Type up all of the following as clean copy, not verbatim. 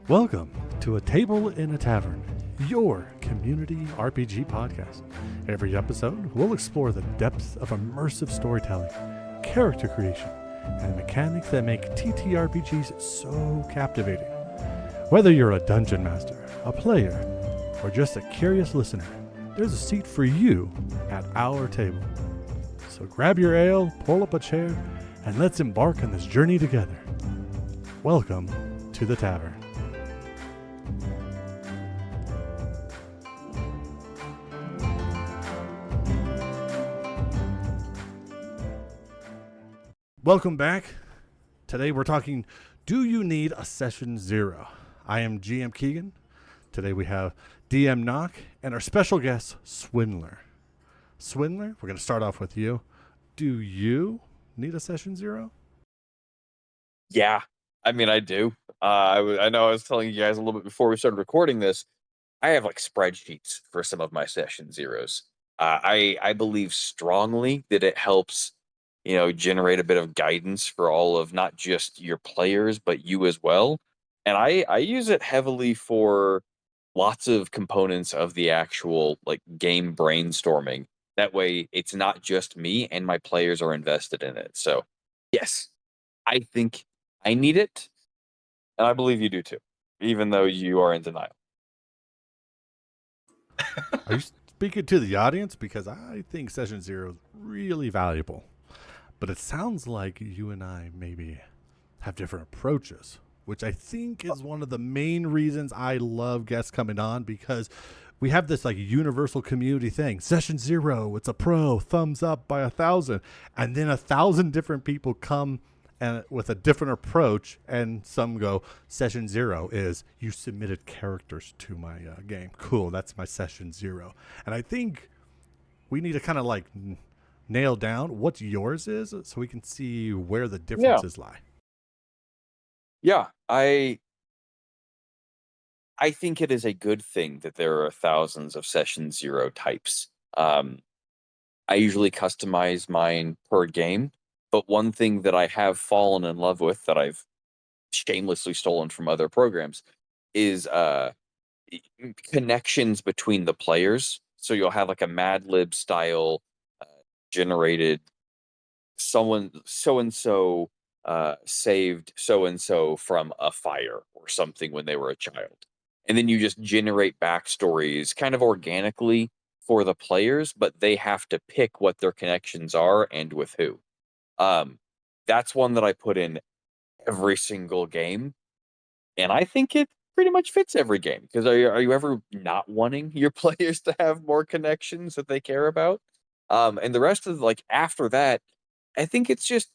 Welcome to A Table in a Tavern, your community RPG podcast. Every episode, we'll explore the depths of immersive storytelling, character creation, and mechanics that make TTRPGs so captivating. Whether you're a dungeon master, a player, or just a curious listener, there's a seat for you at our table. So grab your ale, pull up a chair, and let's embark on this journey together. Welcome to the tavern. Welcome back. Today we're talking, do you need a session zero? I am GM Keegan. Today we have DM Knock and our special guest, Swindler. Swindler, we're going to start off with you. Do you need a session zero? Yeah, I mean, I do. I know I was telling you guys a little bit before we started recording this. I have like spreadsheets for some of my session zeros. I believe strongly that it helps, generate a bit of guidance for all of not just your players but you as well. And I use it heavily for lots of components of the actual like game brainstorming. That way, it's not just me and my players are invested in it. So, yes, I think I need it, and I believe you do too, even though you are in denial. Are you speaking to the audience? Because I think session zero is really valuable. But it sounds like you and I maybe have different approaches, which I think is one of the main reasons I love guests coming on, because we have this like universal community thing. Session zero, it's a pro, thumbs up by 1,000. And then 1,000 different people come and with a different approach, and some go, session zero is you submitted characters to my game. Cool, that's my session zero. And I think we need to kind of like nail down what yours is so we can see where the differences lie. Yeah, I think it is a good thing that there are thousands of session zero types. I usually customize mine per game, but one thing that I have fallen in love with that I've shamelessly stolen from other programs is connections between the players. So you'll have like a Mad Lib style generated someone so and so saved so and so from a fire or something when they were a child. And then you just generate backstories kind of organically for the players, but they have to pick what their connections are and with who. Um, that's one that I put in every single game, and I think it pretty much fits every game. Because are you ever not wanting your players to have more connections that they care about? And the rest of like after that, I think it's just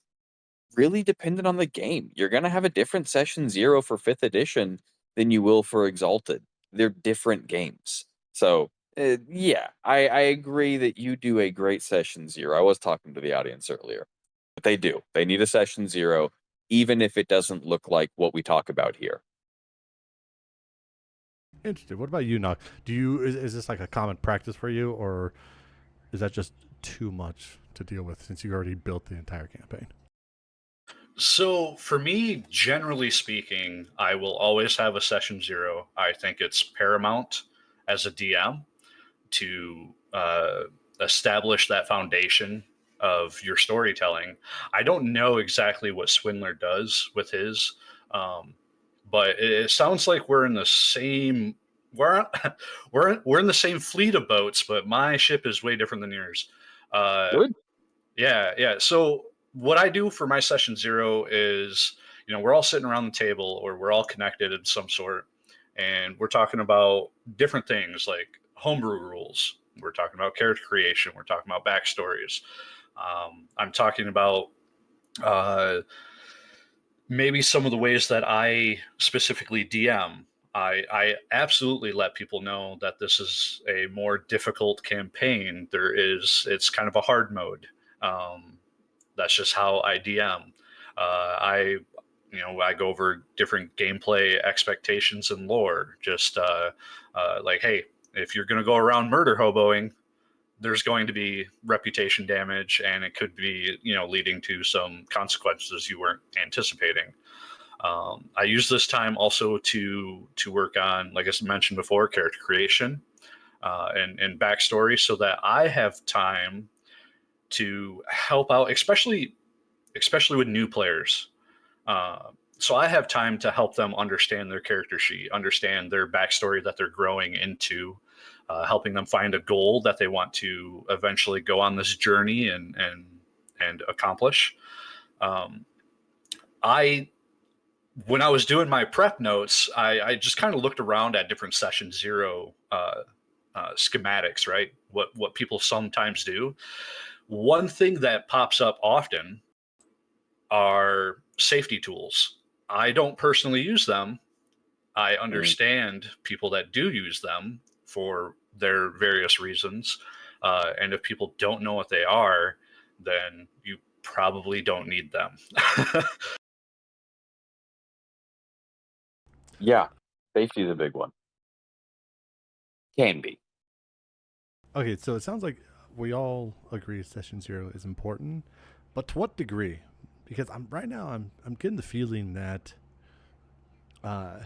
really dependent on the game. You're gonna have a different session zero for fifth edition than you will for Exalted. They're different games. So yeah, I agree that you do a great session zero. I was talking to the audience earlier, but they do. They need a session zero, even if it doesn't look like what we talk about here. Interesting. What about you, Knock? Do you is this like a common practice for you, or is that just too much to deal with since you already built the entire campaign? So for me, generally speaking, I will always have a session zero. I think it's paramount as a DM to establish that foundation of your storytelling. I don't know exactly what Swindler does with his, um, but it sounds like we're in the same. We're we're in the same fleet of boats, but my ship is way different than yours. Uh, Good. yeah. So what I do for my session zero is, we're all sitting around the table or we're all connected in some sort, and we're talking about different things like homebrew rules. We're talking about character creation. We're talking about backstories. I'm talking about uh, maybe some of the ways that I specifically DM. I absolutely let people know that this is a more difficult campaign. It's kind of a hard mode. Um, that's just how I DM. I go over different gameplay expectations and lore. Just like, hey, if you're going to go around murder hoboing, there's going to be reputation damage, and it could be leading to some consequences you weren't anticipating. I use this time also to work on, like I mentioned before, character creation and backstory, so that I have time to help out, especially with new players. So I have time to help them understand their character sheet, understand their backstory that they're growing into, helping them find a goal that they want to eventually go on this journey and accomplish. Um, I When I was doing my prep notes, I just kind of looked around at different session zero schematics, right? What people sometimes do. One thing that pops up often are safety tools. I don't personally use them. I understand people that do use them for their various reasons. And if people don't know what they are, then you probably don't need them. Yeah, safety is a big one. Can be. Okay, so it sounds like we all agree session zero is important, but to what degree? Because I'm getting the feeling that uh,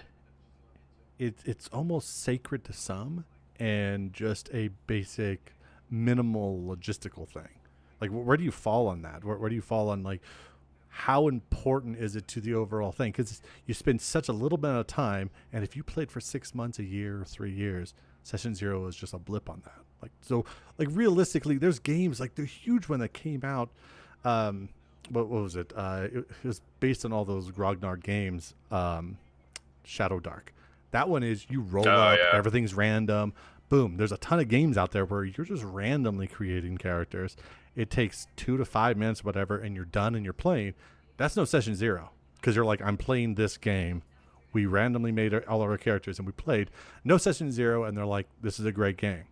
it's almost sacred to some and just a basic minimal logistical thing. Like where do you fall on that? Where do you fall on like how important is it to the overall thing? Because you spend such a little bit of time, and if you played for 6 months, a year, or 3 years, session zero is just a blip on that. Like so, like realistically, there's games like the huge one that came out. What was it? It was based on all those Grognard games. Shadow Dark. That one is you roll up, Yeah. everything's random. Boom. There's a ton of games out there where you're just randomly creating characters. It takes 2 to 5 minutes, whatever, and you're done and you're playing. That's no session zero because you're like, I'm playing this game. We randomly made all of our characters and we played. No session zero, and they're like, this is a great game.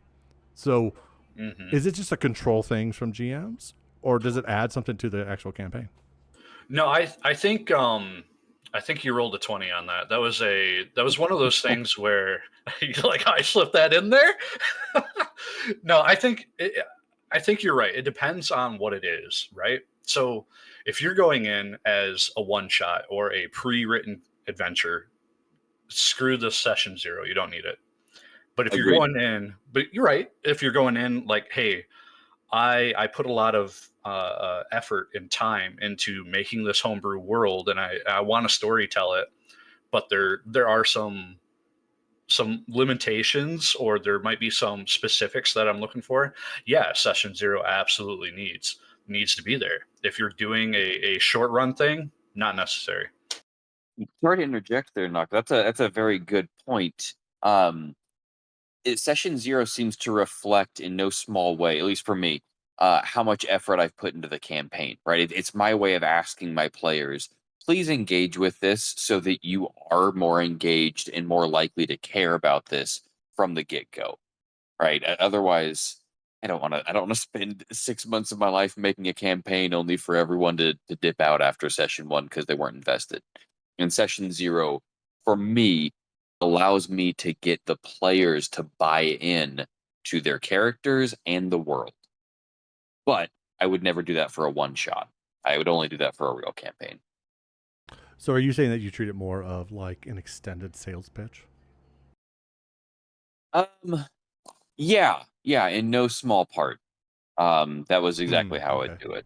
So, is it just a control thing from GMs, or does it add something to the actual campaign? No, I think you rolled a 20 on that. That was one of those things where like I slipped that in there. No, I think you're right. It depends on what it is, right? So if you're going in as a one shot or a pre-written adventure, screw the session zero. You don't need it. But if you're Agreed. going in, but you're right. If you're going in like, hey, I put a lot of effort and time into making this homebrew world, and I want to story tell it, but there are some limitations, or there might be some specifics that I'm looking for. Yeah, session zero absolutely needs to be there. If you're doing a short run thing, not necessary. Sorry to interject there, Knock. That's a very good point. Session zero seems to reflect in no small way, at least for me, how much effort I've put into the campaign. Right, it's my way of asking my players, please engage with this, so that you are more engaged and more likely to care about this from the get go. Right, otherwise, I don't want to. I don't want to spend 6 months of my life making a campaign only for everyone to dip out after session one because they weren't invested. And session zero, for me, allows me to get the players to buy in to their characters and the world. But I would never do that for a one shot. I would only do that for a real campaign. So are you saying that you treat it more of like an extended sales pitch? Yeah, in no small part. That was exactly how Okay. I'd do it.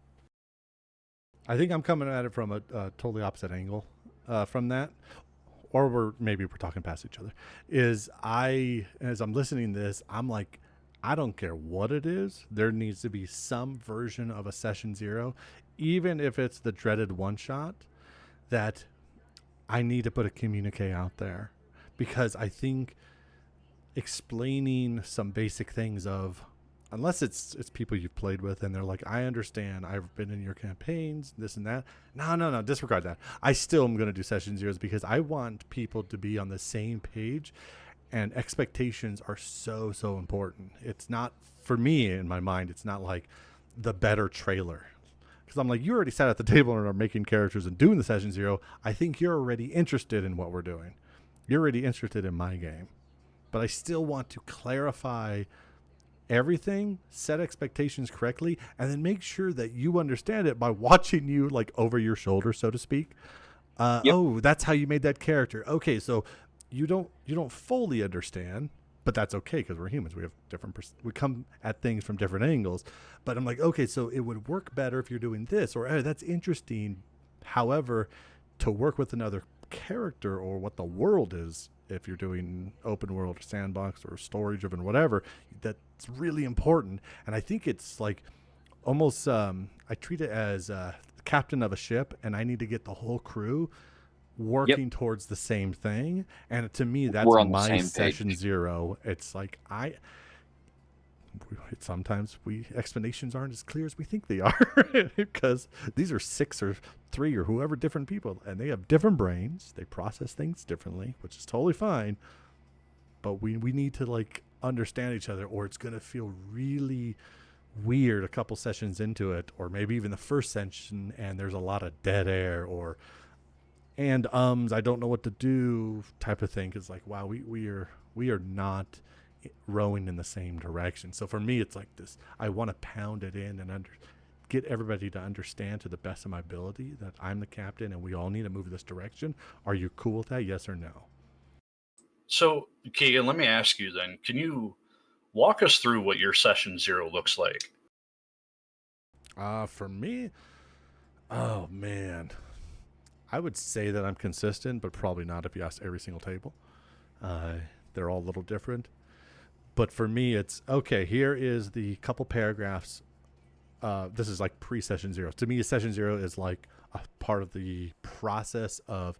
I think I'm coming at it from a totally opposite angle from that, or maybe we're talking past each other. As I'm listening to this, I'm like, I don't care what it is. There needs to be some version of a session zero, even if it's the dreaded one shot. That I need to put a communique out there, because I think explaining some basic things of, unless it's people you've played with and they're like, I understand, I've been in your campaigns, this and that. No, disregard that. I still am going to do session zeros because I want people to be on the same page, and expectations are so important. It's not, for me in my mind, it's not like the better trailer. Because I'm like, you already sat at the table and are making characters and doing the session zero. I think you're already interested in what we're doing. You're already interested in my game. But I still want to clarify everything, set expectations correctly, and then make sure that you understand it by watching you like over your shoulder, so to speak, Yep. Oh, that's how you made that character. Okay, so you don't fully understand, but that's okay because we're humans. We have different. We come at things from different angles. But I'm like, okay, so it would work better if you're doing this, or that's interesting. However, to work with another character or what the world is, if you're doing open world or sandbox or story driven, whatever, that's really important. And I think it's like almost I treat it as captain of a ship, and I need to get the whole crew Yep. working towards the same thing. And to me, that's We're on the my same session page. zero. It's like sometimes explanations aren't as clear as we think they are because these are 6 or 3 or whoever different people, and they have different brains. They process things differently, which is totally fine. But we need to like understand each other, or it's gonna feel really weird a couple sessions into it, or maybe even the first session, and there's a lot of dead air or I don't know what to do type of thing. Because like, wow, we are not rowing in the same direction. So for me, it's like this: I want to pound it in and get everybody to understand to the best of my ability that I'm the captain and we all need to move this direction. Are you cool with that? Yes or no? So, Keegan, let me ask you then, can you walk us through what your session zero looks like? For me, oh man, I would say that I'm consistent, but probably not if you ask every single table. Uh, they're all a little different. But for me, it's okay. Here is the couple paragraphs. This is like pre-session zero. To me, session zero is like a part of the process of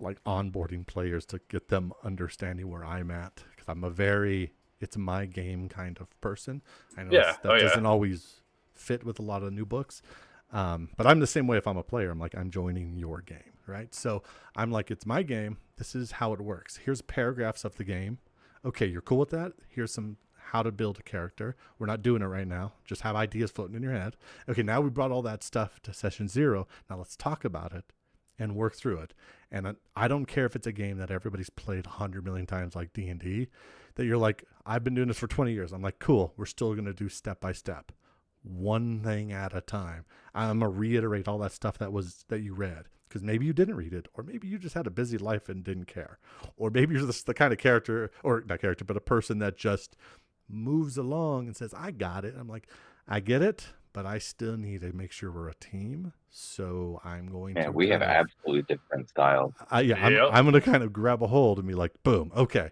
like onboarding players to get them understanding where I'm at. Because I'm a it's my game kind of person. I know Yeah. Oh, that yeah. doesn't always fit with a lot of new books. But I'm the same way if I'm a player. I'm like, I'm joining your game, right? So I'm like, it's my game. This is how it works. Here's paragraphs of the game. Okay, you're cool with that? Here's some how to build a character. We're not doing it right now. Just have ideas floating in your head. Okay, now we brought all that stuff to session zero. Now let's talk about it and work through it. And I don't care if it's a game that everybody's played 100 million times like D&D, that you're like, I've been doing this for 20 years. I'm like, cool, we're still going to do step by step, one thing at a time. I'm going to reiterate all that stuff that you read, because maybe you didn't read it, or maybe you just had a busy life and didn't care, or maybe you're the kind of character, or not character, but a person that just moves along and says, I got it. I'm like, I get it, but I still need to make sure we're a team. So I'm going Man, to we have kind of, absolutely different styles. Yep. I'm going to kind of grab a hold and be like, boom, okay.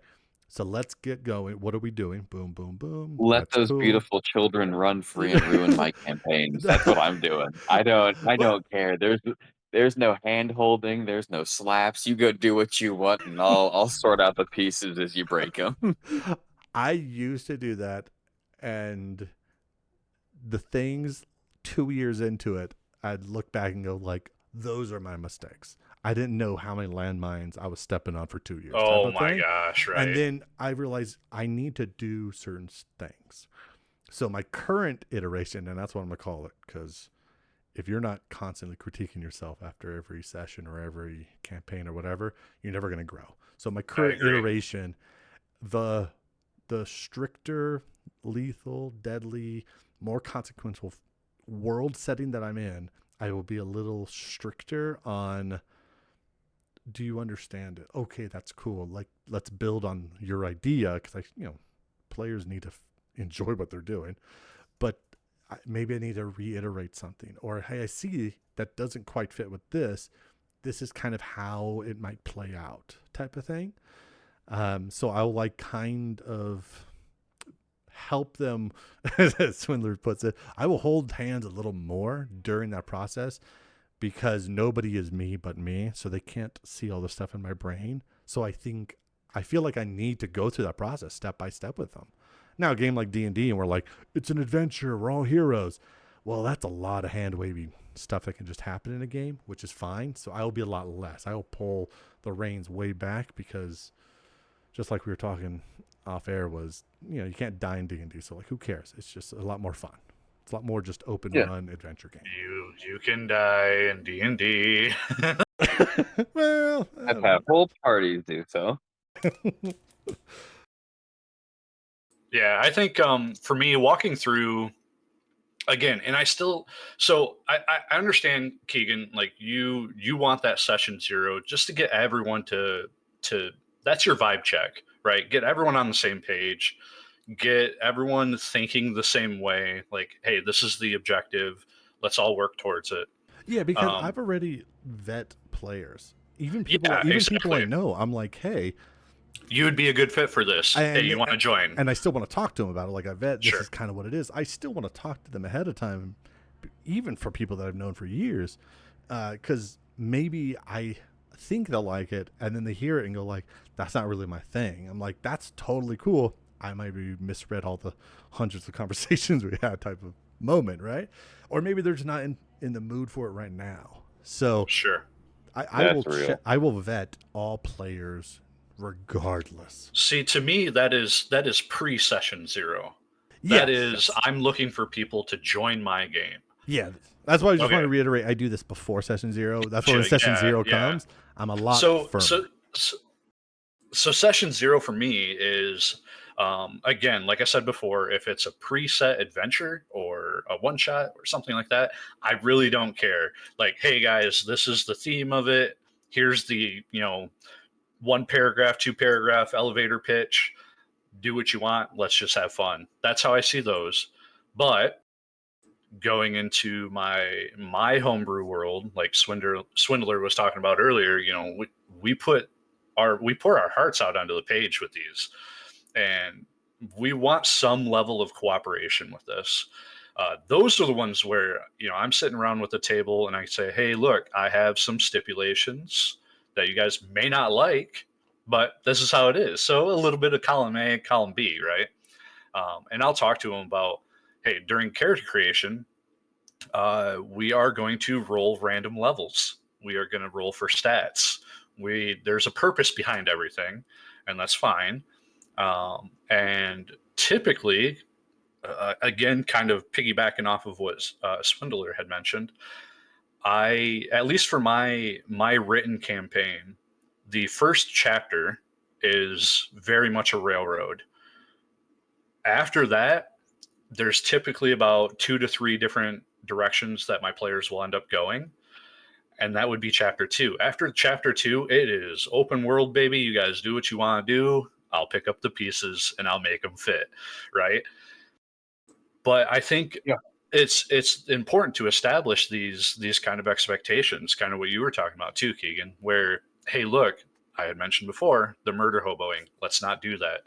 So let's get going. What are we doing? Boom, boom, boom. Let That's those cool. beautiful children run free and ruin my campaigns. That's what I'm doing. I Well, don't care. There's no hand holding, there's no slaps. You go do what you want and I'll sort out the pieces as you break them. I used to do that, and the things 2 years into it, I'd look back and go like, those are my mistakes. I didn't know how many landmines I was stepping on for 2 years, type Oh of my thing. gosh, And right. then I realized I need to do certain things. So my current iteration, and that's what I'm gonna call it, because if you're not constantly critiquing yourself after every session or every campaign or whatever, you're never gonna grow. So my I current agree. iteration, the stricter, lethal, deadly, more consequential world setting that I'm in, I will be a little stricter on, do you understand it? Okay, that's cool. Like, let's build on your idea, because players need to enjoy what they're doing. But maybe I need to reiterate something, or hey, I see that doesn't quite fit with this. This is kind of how it might play out, type of thing. So I'll like kind of help them, as Swindler puts it. I will hold hands a little more during that process, because nobody is me but me, so they can't see all the stuff in my brain. So I feel like I need to go through that process step by step with them. Now, a game like D&D, and we're like, it's an adventure, we're all heroes. Well, that's a lot of hand wavy stuff that can just happen in a game, which is fine. So I'll be a lot less. I'll pull the reins way back, because just like we were talking off air, was, you can't die in D&D, so like, who cares? It's just a lot more fun. It's a lot more just open Yeah. run adventure game. You can die in D&D. Well, I I've don't had know. whole parties do so. Yeah, I think for me, walking through again, and I understand, Keegan, like you want that session zero just to get everyone to that's your vibe check, right? Get everyone on the same page, get everyone thinking the same way, like, hey, this is the objective, let's all work towards it. Yeah, because um I've already vet players. yeah, Even people I exactly. know, I'm like, hey, You would be a good fit for this. Hey, you want to join? and I still want to talk to them about it. Like I vet, this is Sure. kind of what it is. I still want to talk to them ahead of time, even for people that I've known for years, because maybe I think they'll like it, and then they hear it and go like, "That's not really my thing." I'm like, "That's totally cool." I might be misread all the hundreds of conversations we had, type of moment, right? Or maybe they're just not in the mood for it right now. So Sure. I will That's real. I will vet all players regardless. See, to me, that is pre-session zero. That Yes, is, I'm looking for people to join my game. yeah. That's why I just want Okay. to reiterate. I do this before session zero. That's why when Yeah, session zero yeah. comes, I'm a lot So firmer. so so, so session zero for me is, again, like I said before, if it's a preset adventure or a one shot or something like that, I really don't care. Like, hey guys, this is the theme of it. Here's the, one paragraph, two paragraph elevator pitch. Do what you want. Let's just have fun. That's how I see those. But going into my homebrew world, like Swindler was talking about earlier, we we pour our hearts out onto the page with these, and we want some level of cooperation with this. Those are the ones where I'm sitting around with the table and I say, hey, look, I have some stipulations that you guys may not like, but this is how it is. So a little bit of column A, column B, right? And I'll talk to them about, hey, during character creation, we are going to roll random levels. We are going to roll for stats. There's a purpose behind everything, and that's fine. And typically, again, kind of piggybacking off of what Swindler had mentioned, at least for my written campaign, the first chapter is very much a railroad. After that, there's typically about 2 to 3 different directions that my players will end up going, and that would be chapter 2. After chapter 2, it is open world, baby. You guys do what you want to do. I'll pick up the pieces and I'll make them fit, right? But I think Yeah. it's important to establish these kind of expectations, kind of what you were talking about too, Keegan, where, hey, look, I had mentioned before the murder hoboing. Let's not do that.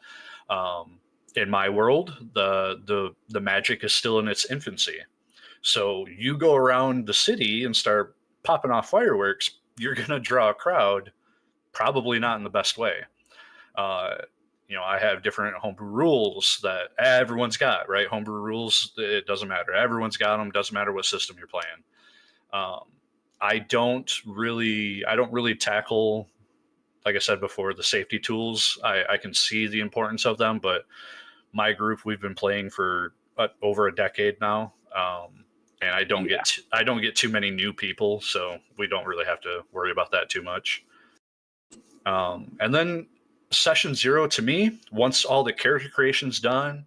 In my world, the magic is still in its infancy. So you go around the city and start popping off fireworks, you're gonna draw a crowd, probably not in the best way. Uh, I have different homebrew rules that everyone's got, right? Homebrew rules, it doesn't matter. Everyone's got them. Doesn't matter what system you're playing. Um, I don't really tackle, like I said before, the safety tools. I can see the importance of them, but my group, we've been playing for over a decade now, and I don't get too many new people, so we don't really have to worry about that too much. And then session zero, to me, once all the character creation's done,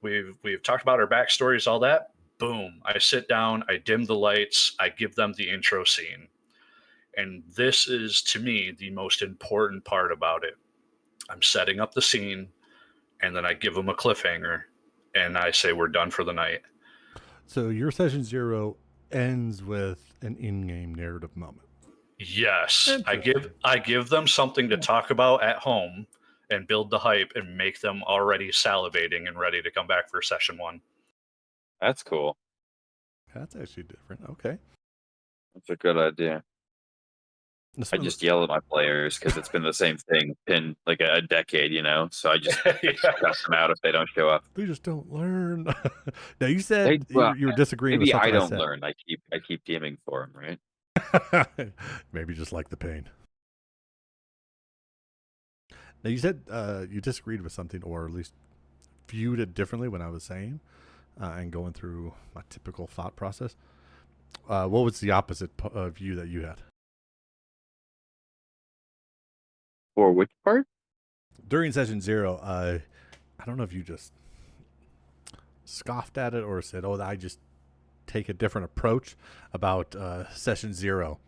we've talked about our backstories, all that. Boom! I sit down, I dim the lights, I give them the intro scene, and this is to me the most important part about it. I'm setting up the scene, and then I give them a cliffhanger, and I say we're done for the night. So your session zero ends with an in-game narrative moment. Yes, I give Interesting. I give them something to talk about at home and build the hype and make them already salivating and ready to come back for session one. That's cool. That's actually different. Okay. That's a good idea. This I one- just yell at my players because it's been the same thing in like a decade, So I just Yeah. cut them out if they don't show up. they just don't learn. Now you said Well, you were disagreeing with maybe something I don't said. learn. I keep DMing for them, right? Maybe just like the pain. Now you said you disagreed with something, or at least viewed it differently when I was saying, and going through my typical thought process. What was the opposite view that you had For which part? during session zero? I don't know if you just scoffed at it or said, "Oh, I just take a different approach about session 0?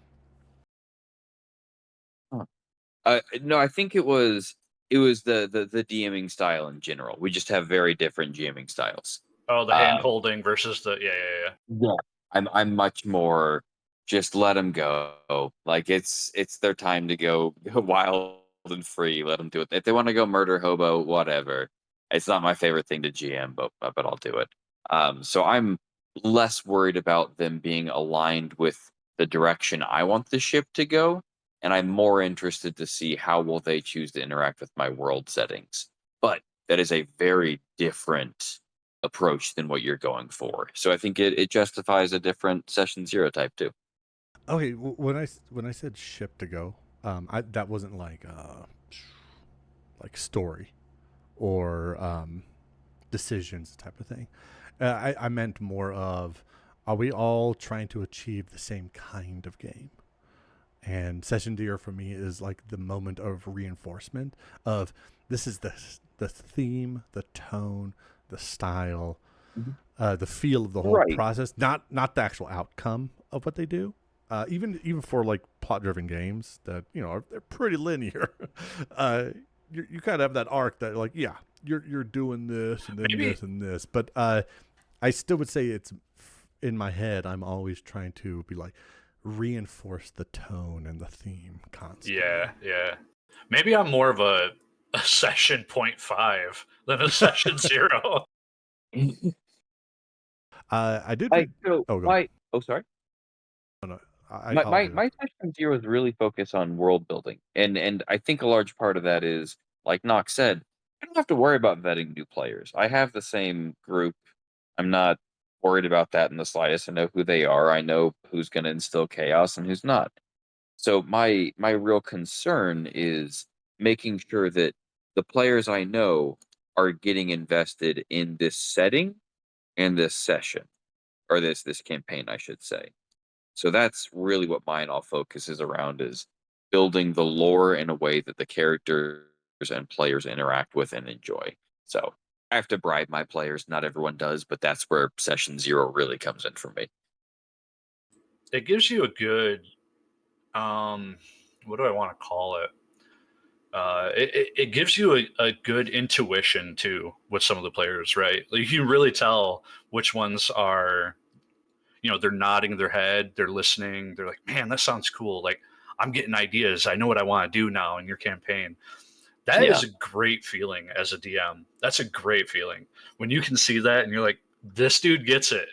No, I think it was the DMing style in general. We just have very different GMing styles. Oh, the hand Uh, holding versus the yeah. yeah, I'm much more just let them go. Like it's their time to go wild and free. Let them do it. If they want to go murder hobo, whatever. It's not my favorite thing to GM, but I'll do it. So I'm less worried about them being aligned with the direction I want the ship to go, and I'm more interested to see how will they choose to interact with my world settings. But that is a very different approach than what you're going for. So I think it justifies a different session 0 type too. Okay, when I said ship to go, that wasn't like story or decisions type of thing. I meant more of, are we all trying to achieve the same kind of game? And session 0 for me is like the moment of reinforcement of this is the theme, the tone, the style, Mhm. the feel of the whole Right. process, not the actual outcome of what they do. Even for like plot driven games that they're pretty linear, you kind of have that arc that like you're doing this and then Maybe this and this, but I still would say it's in my head. I'm always trying to be like reinforce the tone and the theme constantly. yeah. Maybe I'm more of a session 0.5 than a session 0. I did Like read. so Oh, go. my oh sorry. Oh, no, My I'll my do my that. session 0 is really focused on world building. And I think a large part of that is, like Nox said, I don't have to worry about vetting new players. I have the same group. I'm not worried about that in the slightest. I know who they are. I know who's going to instill chaos and who's not. So my real concern is making sure that the players I know are getting invested in this setting and this session, or this campaign, I should say. So that's really what mine all focuses around, is building the lore in a way that the characters and players interact with and enjoy. So I have to bribe my players. Not everyone does, but that's where session 0 really comes in for me. It gives you a good what do I want to call it? It gives you a good intuition too with some of the players, right? Like you can really tell which ones are, they're nodding their head, they're listening, they're like, man, that sounds cool. Like I'm getting ideas. I know what I want to do now in your campaign. That Yeah. is a great feeling as a DM. That's a great feeling when you can see that and you're like, this dude gets it.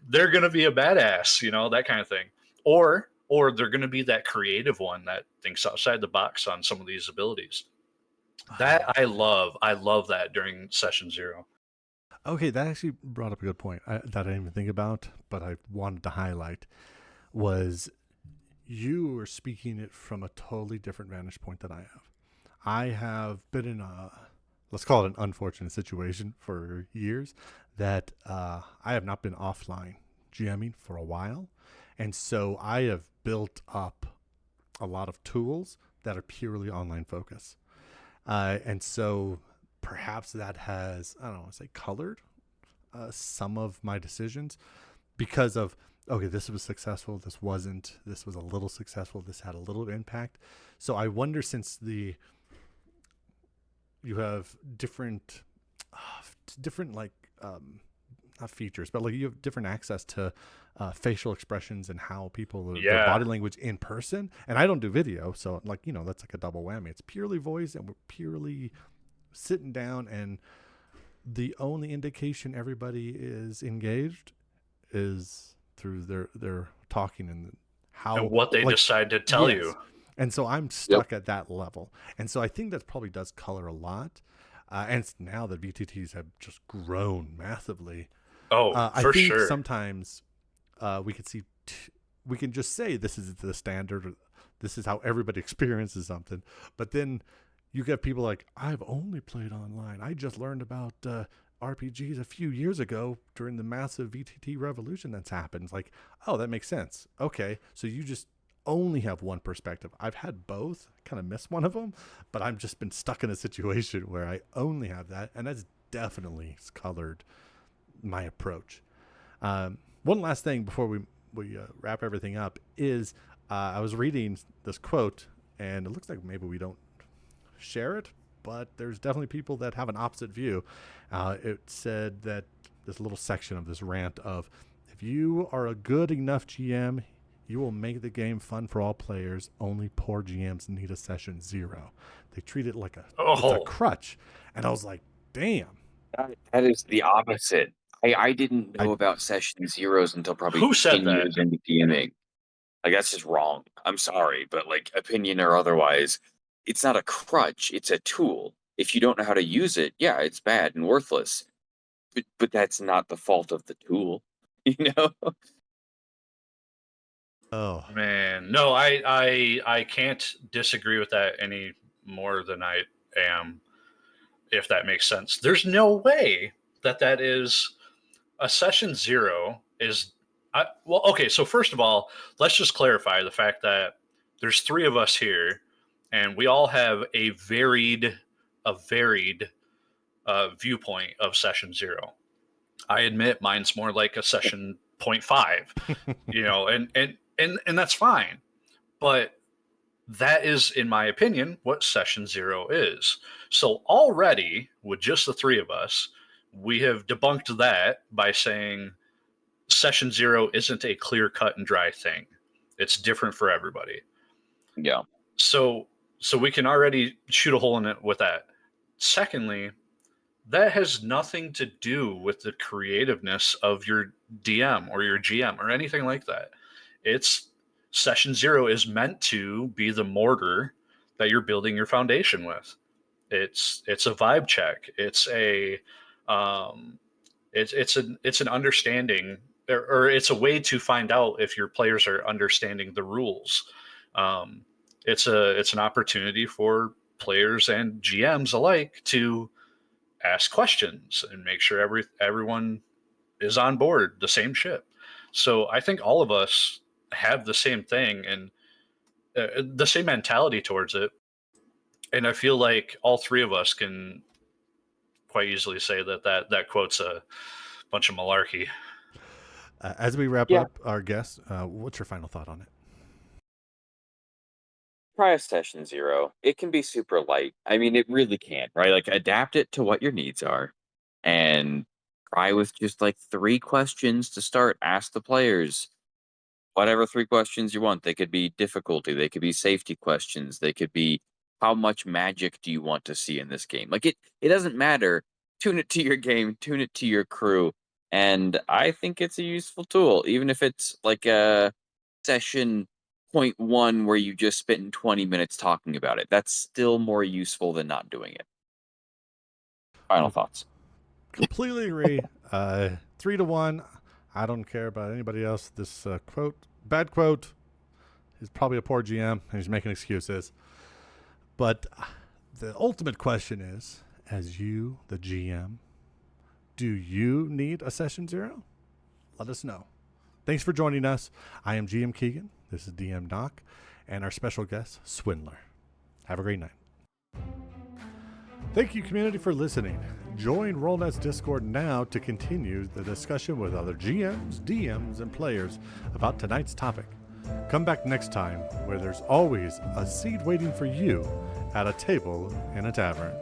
They're gonna be a badass, that kind of thing. Or they're gonna be that creative one that thinks outside the box on some of these abilities. That I love. I love that during session 0. Okay, that actually brought up a good point that I didn't even think about, but I wanted to highlight was you were speaking it from a totally different vantage point than I have. I have been in a, let's call it an unfortunate situation for years that I have not been offline GMing for a while. And so I have built up a lot of tools that are purely online focus. And so perhaps that has, I don't want to say colored some of my decisions because of, okay, this was successful, this wasn't, this was a little successful, this had a little impact. So I wonder, since you have different like not features, but like you have different access to facial expressions and how people their Yeah. body language in person. And I don't do video, so like that's like a double whammy. It's purely voice, and we're purely sitting down, and the only indication everybody is engaged is through their talking and how And what they like decide to tell yes. you. And so I'm Yep. stuck at that level. And so I think that probably does color a lot. And it's now that VTTs have just grown massively. Oh, I for think sure. sometimes we could see, we can just say this is the standard, or this is how everybody experiences something. But then you get people like, I've only played online. I just learned about RPGs a few years ago during the massive VTT revolution that's happened. It's like, oh, that makes sense. Okay, so you just only have one perspective. I've had both, kind of miss one of them, but I've just been stuck in a situation where I only have that, and that's definitely colored my approach. one last thing before we wrap everything up is I was reading this quote, and it looks like maybe we don't share it, but there's definitely people that have an opposite view. It said that this little section of this rant of, if you are a good enough GM, you will make the game fun for all players. Only poor GMs need a session 0. They treat it like it's a crutch. And I was like, damn. That is the opposite. I didn't know about session 0s until probably Who said 10 that? years into DMing. Like, that's just wrong. I'm sorry, but like, opinion or otherwise, it's not a crutch. It's a tool. If you don't know how to use it, yeah, it's bad and worthless. But that's not the fault of the tool, you know? Oh Man, no, I can't disagree with that any more than I am, if that makes sense. There's no way that is a session 0 is well, okay, so first of all, let's just clarify the fact that there's 3 of us here and we all have a varied viewpoint of session 0. I admit mine's more like a session 0.5, you know, and that's fine. But that is, in my opinion, what session 0 is. So already, with just the 3 of us, we have debunked that by saying session 0 isn't a clear cut and dry thing. It's different for everybody. Yeah. So we can already shoot a hole in it with that. Secondly, that has nothing to do with the creativeness of your DM or your GM or anything like that. It's session 0 is meant to be the mortar that you're building your foundation with. It's a vibe check. It's a it's an understanding, or it's a way to find out if your players are understanding the rules. It's an opportunity for players and GMs alike to ask questions and make sure everyone is on board the same ship. So I think all of us have the same thing and the same mentality towards it. And I feel like all 3 of us can quite easily say that quote's a bunch of malarkey. As we wrap up our guests, what's your final thought on it? Try a session 0. It can be super light. I mean, it really can, right? Like, adapt it to what your needs are and try with just like 3 questions to start. Ask the players whatever 3 questions you want. They could be difficulty, they could be safety questions, they could be how much magic do you want to see in this game? Like, it doesn't matter. Tune it to your game, tune it to your crew, and I think it's a useful tool, even if it's like a session 0.1 where you just spent 20 minutes talking about it. That's still more useful than not doing it. Final thoughts. Completely agree. 3-1. I don't care about anybody else. This bad quote, he's probably a poor GM and he's making excuses. But the ultimate question is, as you, the GM, do you need a session 0? Let us know. Thanks for joining us. I am GM Keegan. This is DM Doc, and our special guest, Swindler. Have a great night. Thank you, community, for listening. Join RollNet's Discord now to continue the discussion with other GMs, DMs, and players about tonight's topic. Come back next time, where there's always a seat waiting for you at a table in a tavern.